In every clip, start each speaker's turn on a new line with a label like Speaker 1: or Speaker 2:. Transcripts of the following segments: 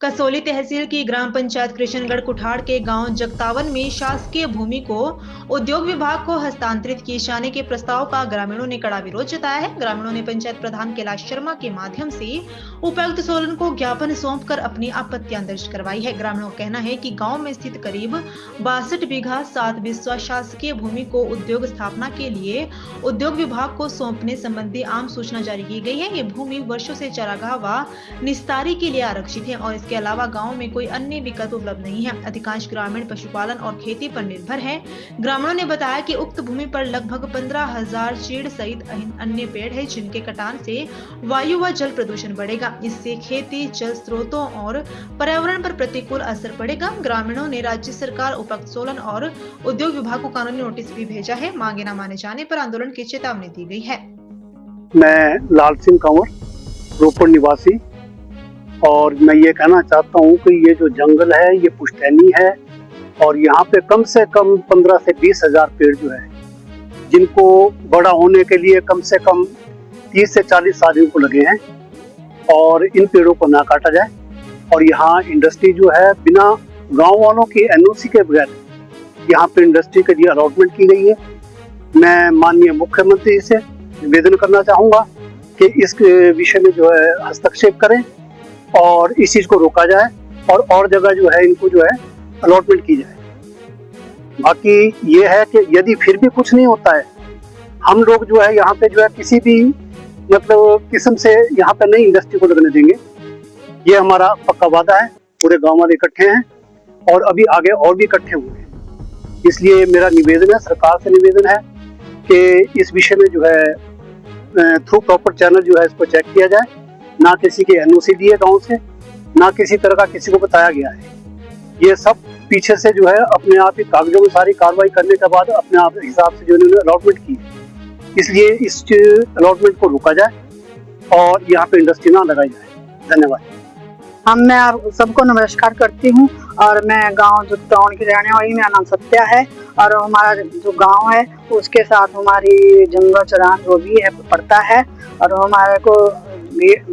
Speaker 1: कसौली तहसील की ग्राम पंचायत कृष्णगढ़ कुठाड़ के गांव जगतावन में शासकीय भूमि को उद्योग विभाग को हस्तांतरित किए जाने के प्रस्ताव का ग्रामीणों ने कड़ा विरोध जताया है। ग्रामीणों ने पंचायत प्रधान कैलाश शर्मा के माध्यम से उपायुक्त सोलन को ज्ञापन सौंपकर अपनी आपत्तियां दर्ज करवाई है। ग्रामीणों का कहना है कि गाँव में स्थित करीब 62 बीघा 7 बिस्वा शासकीय भूमि को उद्योग स्थापना के लिए उद्योग विभाग को सौंपने संबंधी आम सूचना जारी की गई है। ये भूमि वर्षों से चारागाह व निस्तारी के लिए आरक्षित है और इसके अलावा गांव में कोई अन्य विकल्प उपलब्ध नहीं है। अधिकांश ग्रामीण पशुपालन और खेती पर निर्भर हैं। ग्रामीणों ने बताया कि उक्त भूमि पर लगभग 15,000 चीड़ सहित अन्य पेड़ है, जिनके कटान से वायु व जल प्रदूषण बढ़ेगा। इससे खेती, जल स्रोतों और पर्यावरण पर प्रतिकूल असर पड़ेगा। ग्रामीणों ने राज्य सरकार, उपायुक्त सोलन और उद्योग विभाग को कानूनी नोटिस भी भेजा है। मांगे न माने जाने पर आंदोलन की चेतावनी दी गई है।
Speaker 2: मैं लाल सिंह कंवर, रोपड़ निवासी, और मैं ये कहना चाहता हूँ कि ये जो जंगल है ये पुश्तैनी है और यहाँ पे कम से कम 15 से 20 हजार पेड़ जो है, जिनको बड़ा होने के लिए कम से कम 30 से 40 साल को लगे हैं, और इन पेड़ों को ना काटा जाए। और यहाँ इंडस्ट्री जो है बिना गांव वालों की एनओसी के बगैर यहाँ पे इंडस्ट्री के लिए अलॉटमेंट की गई है। मैं माननीय मुख्यमंत्री से निवेदन करना चाहूँगा कि इस विषय में जो है हस्तक्षेप करें और इस चीज को रोका जाए और जगह जो है इनको जो है अलॉटमेंट की जाए। बाकी ये है कि यदि फिर भी कुछ नहीं होता है, हम लोग जो है यहाँ पे जो है किसी भी मतलब किस्म से यहाँ पे नई इंडस्ट्री को लगने देंगे। ये हमारा पक्का वादा है। पूरे गांव वाले इकट्ठे हैं और अभी आगे और भी इकट्ठे हुए हैं। इसलिए मेरा निवेदन है, सरकार से निवेदन है कि इस विषय में जो है थ्रू प्रॉपर चैनल जो है इसको चेक किया जाए। ना किसी के एनओसी दिए गांव से, ना किसी तरह का किसी को बताया गया है। ये सब पीछे से जो है अपने आप ही कागजों में सारी कार्रवाई करने के बाद अपने आप हिसाब से जो इन्होंने अलॉटमेंट की है। इसलिए इस अलॉटमेंट को रोका जाए और यहाँ पे इंडस्ट्री ना लगाई जाए। धन्यवाद।
Speaker 3: मैं सबको नमस्कार करती हूँ और मैं गांव जगतावन की रहने वाली, मेरा नाम सत्या है और हमारा जो गांव है उसके साथ हमारी जंगल चरान जो भी है पड़ता है और हमारे को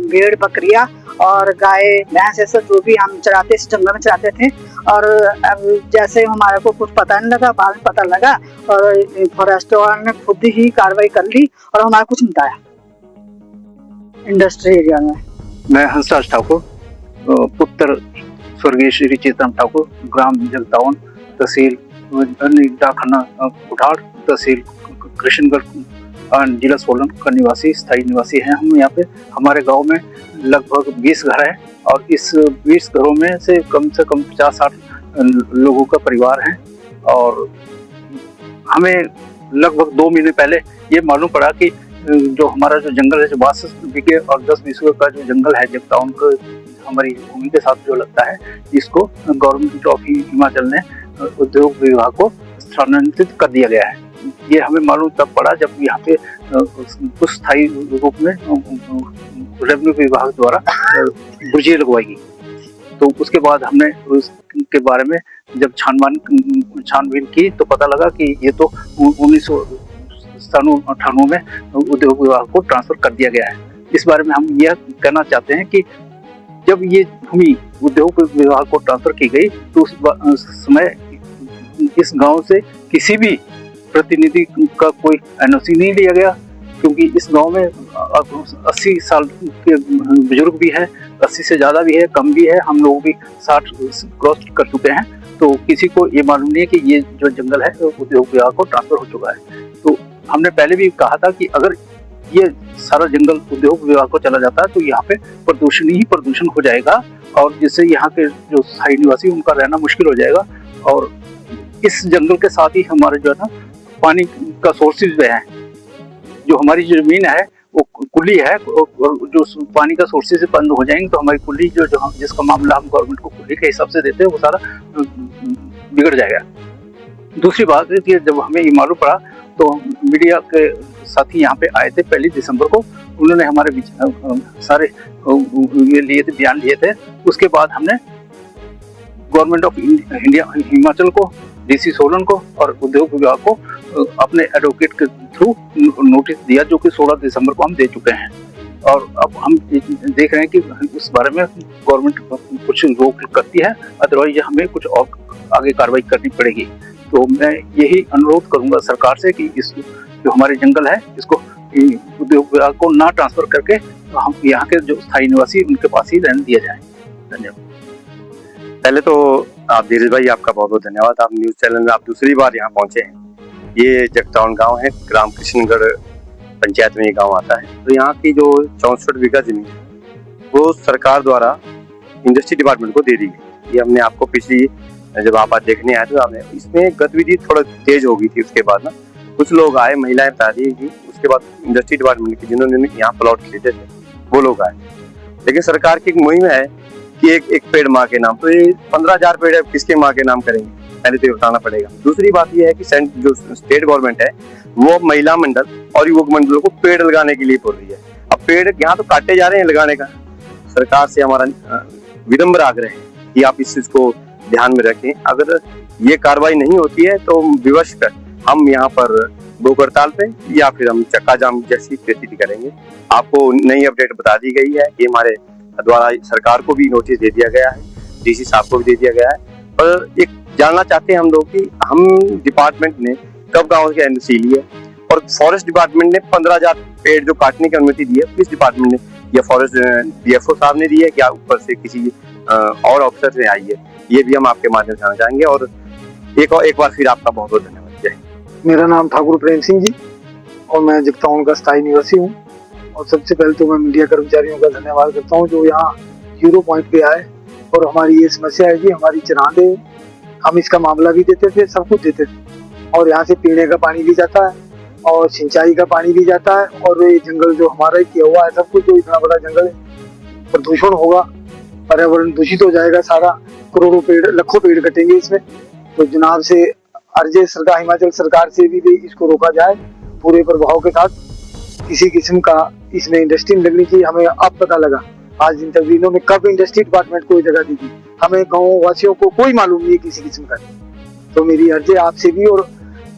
Speaker 3: भेड़ बकरियां और गाय भैंस ऐसा जो भी हम चराते इस जंगल में चराते थे। और अब जैसे हमारे को कुछ पता नहीं लगा, बाद में पता लगा और फॉरेस्ट वालों ने खुद ही कार्रवाई कर ली और हमारा कुछ नहीं बताया इंडस्ट्री एरिया में।
Speaker 4: मैं हंसराज ठाकुर, पुत्र स्वर्गीय श्री चेतन ठाकुर, ग्राम जगतावन, तहसील डाकखाना कुठाड़, तहसील कृष्णगढ़, जिला सोलन का निवासी, स्थायी निवासी हैं हम यहाँ पे। हमारे गांव में लगभग 20 घर हैं और इस 20 घरों में से कम 50-60 लोगों का परिवार है। और हमें लगभग 2 महीने पहले ये मालूम पड़ा कि जो हमारा जो जंगल है, जो 62 बीघे और 10 बीघे का जो जंगल है जगतावन को हमारी भूमि के साथ जो लगता है, इसको गवर्नमेंट ऑफ हिमाचल ने उद्योग विभाग को स्थानांतरित कर दिया गया है। ये हमें मालूम तब पड़ा जब यहाँ पे कुछ स्थायी रूप में रेवेन्यू विभाग द्वारा बुर्जियां लगवाई गई। तो उसके बाद हमने उसके बारे में जब छानबीन की तो पता लगा कि ये तो 1997-98 में उद्योग विभाग को ट्रांसफर कर दिया गया है। इस बारे में हम यह कहना चाहते हैं कि जब ये भूमि उद्योग विभाग को ट्रांसफर की गई तो उस समय इस गांव से किसी भी प्रतिनिधि का कोई एनओसी नहीं लिया गया, क्योंकि इस गांव में 80 साल के बुजुर्ग भी है, 80 से ज़्यादा भी है, कम भी है, हम लोग भी 60 क्रॉस कर चुके हैं। तो किसी को ये मालूम नहीं है कि ये जो जंगल है उद्योग विभाग को ट्रांसफर हो चुका है। तो हमने पहले भी कहा था कि अगर ये सारा जंगल उद्योग विभाग को चला जाता है तो यहाँ पे प्रदूषण ही प्रदूषण हो जाएगा और जिससे यहाँ के जो स्थायी निवासी उनका रहना मुश्किल हो जाएगा। और इस जंगल के साथ ही हमारे जो है ना पानी का सोर्सेज भी है। जो हमारी जमीन है वो कुल्ली है और जो पानी का सोर्सेज बंद हो जाएंगे तो हमारी कुल्ली जो जिसका मामला हम गवर्नमेंट को कुल्ली के हिसाब से देते हैं वो सारा बिगड़ जाएगा। दूसरी बात है कि जब हमें ये मालूम पड़ा तो मीडिया के साथी यहाँ पे आए थे 1 दिसंबर को, उन्होंने हमारे सारे ये लिए थे, बयान लिए थे। उसके बाद हमने गवर्नमेंट ऑफ इंडिया हिमाचल को, डीसी सोलन को और उद्योग विभाग को अपने एडवोकेट के थ्रू नोटिस दिया, जो कि 16 दिसंबर को हम दे चुके हैं। और अब हम देख रहे हैं कि इस बारे में गवर्नमेंट कुछ रोक करती है, अदरवाइज हमें कुछ और आगे कार्रवाई करनी पड़ेगी। तो मैं यही अनुरोध करूंगा सरकार से कि इस जो हमारे जंगल है इसको उद्योग विभाग को ना ट्रांसफर करके हम यहाँ के जो स्थायी निवासी उनके पास ही रहने दिया जाए। धन्यवाद।
Speaker 5: पहले तो आप धीरज भाई, आपका बहुत बहुत धन्यवाद। आप न्यूज चैनल में आप दूसरी बार यहाँ पहुंचे हैं। ये जगतावन गांव है, ग्राम कृष्णगढ़ पंचायत में ये गांव आता है। तो यहाँ की जो 64 बीघा जमीन है वो सरकार द्वारा इंडस्ट्री डिपार्टमेंट को दे दी गई। ये हमने आपको पिछली जब आप आज देखने आए तो आपने इसमें गतिविधि थोड़ा तेज हो गई थी। उसके बाद ना कुछ लोग आए, महिलाएं बता रही थी, उसके बाद इंडस्ट्री डिपार्टमेंट के जिन्होंने यहाँ प्लॉट खरीदे थे वो लोग आए। लेकिन सरकार की एक मुहिम है कि एक पेड़ माँ के नाम, तो ये 15,000 पेड़ किसके माँ के नाम करेंगे, पहले तो ये बताना पड़ेगा। दूसरी बात ये है कि जो स्टेट गवर्नमेंट है वो महिला मंडल और युवक मंडलों को पेड़ लगाने के लिए बोल रही है। अब पेड़ यहाँ तो काटे जा रहे हैं, लगाने का सरकार से हमारा विनम्र आग्रह है कि आप इस चीज को ध्यान में रखें। अगर ये कार्रवाई नहीं होती है तो विवश कर हम यहाँ पर भूख हड़ताल पे या फिर हम चक्का जाम जैसी स्थिति करेंगे। आपको नई अपडेट बता दी गई है कि हमारे द्वारा सरकार को भी नोटिस दे दिया गया है, डीसी साहब को भी दे दिया गया है। पर एक जानना चाहते हैं हम लोग कि हम डिपार्टमेंट ने कब गाँव की एनओसी ली है और फॉरेस्ट डिपार्टमेंट ने 15,000 पेड़ जो काटने की अनुमति दी है किस डिपार्टमेंट ने, या फॉरेस्ट डीएफओ साहब ने दी है, क्या ऊपर से किसी और ऑफिसर से आई है, ये भी हम आपके माध्यम से जानना चाहेंगे। और एक बार फिर आपका बहुत बहुत धन्यवाद। जय।
Speaker 2: मेरा नाम ठाकुर प्रेम सिंह जी और मैं जगतावन का स्थायी निवासी हूँ। और सबसे पहले तो मैं मीडिया कर्मचारियों का धन्यवाद करता हूँ जो यहाँ 0 पॉइंट पे आए और हमारी ये समस्या है कि हमारी चरांदे, हम इसका मामला भी देते थे, सब कुछ देते थे और यहाँ से पीने का पानी भी जाता है और सिंचाई का पानी भी जाता है। और ये जंगल जो हमारा किया हुआ है सब कुछ, जो इतना बड़ा जंगल है, प्रदूषण होगा, पर्यावरण दूषित हो जाएगा सारा, करोड़ों पेड़, लाखों पेड़ कटेंगे इसमें। तो जनाब से अर्ज सरकार, हिमाचल सरकार से भी इसको रोका जाए पूरे प्रभाव के साथ। किसी किस्म का इसमें इंडस्ट्री लगनी चाहिए। हमें अब पता लगा आज दिन तक इन्होंने कब इंडस्ट्री डिपार्टमेंट को जगह दी थी, हमें गाँव वासियों को कोई मालूम नहीं है किसी किस्म का। तो मेरी अर्ज है आपसे भी और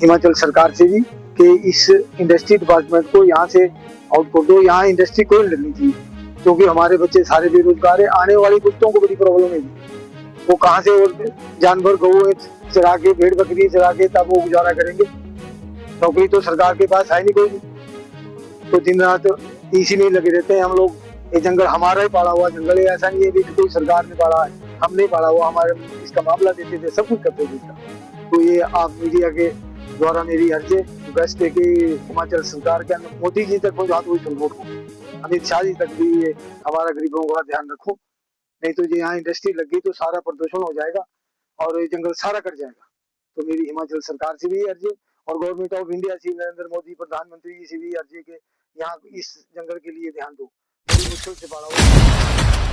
Speaker 2: हिमाचल सरकार से भी कि इस इंडस्ट्री डिपार्टमेंट को यहाँ से आउट कर दो। यहाँ इंडस्ट्री कोई लगनी चाहिए क्योंकि हमारे बच्चे सारे बेरोजगार है। आने वाली कुत्तों को बड़ी प्रॉब्लम है, वो कहाँ से और जानवर गौ चरा के, भेड़ बकरी चरा के तब वो गुजारा करेंगे। नौकरी तो सरकार के पास है नहीं कोई भी, तो दिन रात इसी में लगे रहते हैं हम लोग। ये जंगल हमारा ही पाला हुआ जंगल है, ऐसा नहीं है कि कोई सरकार ने पाला है, हमने पाला हुआ, हमारे इसका मामला देते थे, सब कुछ करते थे इसका। तो ये आप मीडिया के द्वारा मेरी अर्ज है रिक्वेस्ट है कि हिमाचल सरकार के अंदर मोदी जी तक पहुंचा दो इस रिपोर्ट को, अमित शाह जी तक भी ये हमारा गरीबों का ध्यान रखो। नहीं तो ये यहाँ इंडस्ट्री लग गई तो सारा प्रदूषण हो जाएगा और ये जंगल सारा कट जाएगा। तो मेरी हिमाचल सरकार से भी अर्जी और गवर्नमेंट ऑफ इंडिया से नरेंद्र मोदी प्रधानमंत्री जी से भी अर्जी के यहाँ इस जंगल के लिए ध्यान दो। बड़ी मुश्किल से पड़ा हुआ